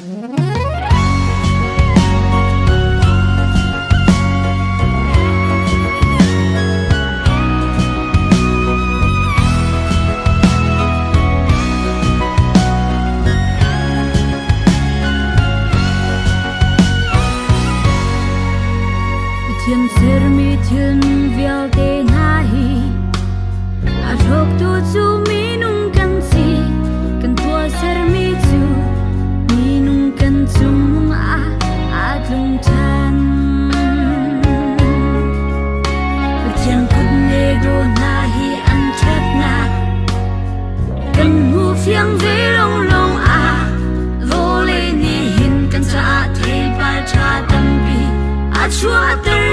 Thiên ser mi thiên vial te nahi a rok tu chu mi nung kan si kan tua ser mi chu mi nung kan chung a lung chan thiên kut ne do nahi an chat na kan mu phiang ve long long vô le ni hin kan cha the pa cha tam pi a chua ter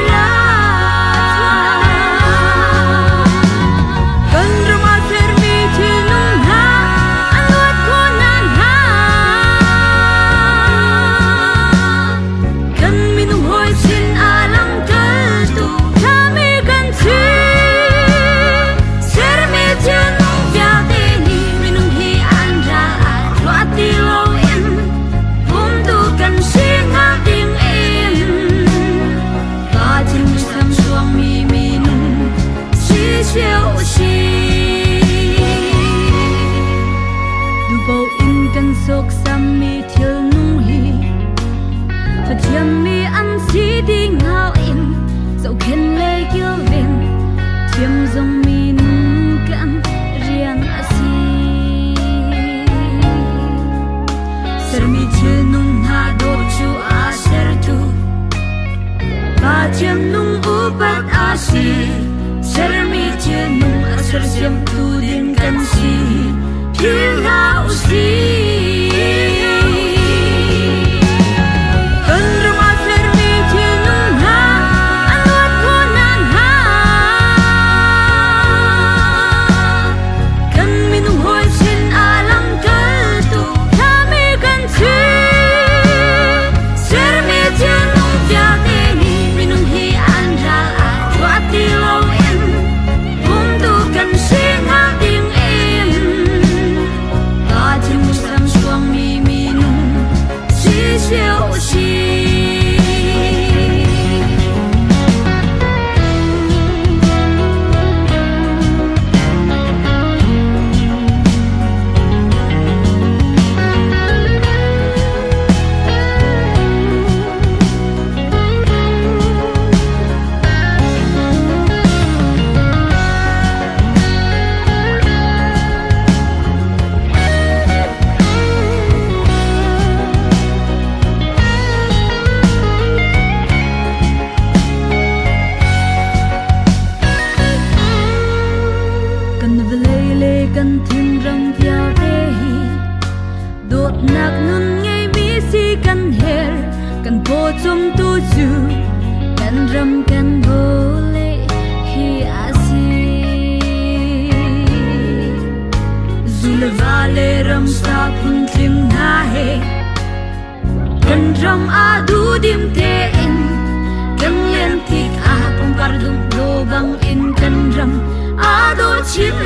sok sam mi thil nung hi fa thiam mi an si ding hao in dẫu khen lê kiêu vin thiam dòng mi nung kan riang a si ser mi thil nung ha do chu a ser tu fa thiam nung u pat a si ser mi thil nung a ser siam tu din kan si thil hao si kan thim ram vial te hi dot nak nun ngei mi si kan her kan po chom tu chu kan ram kan bo le hi asi zul vale ram sa phun thim na he kan ram a du dim te in kan len tik a pom kar dum lo bang in kan ram a do chim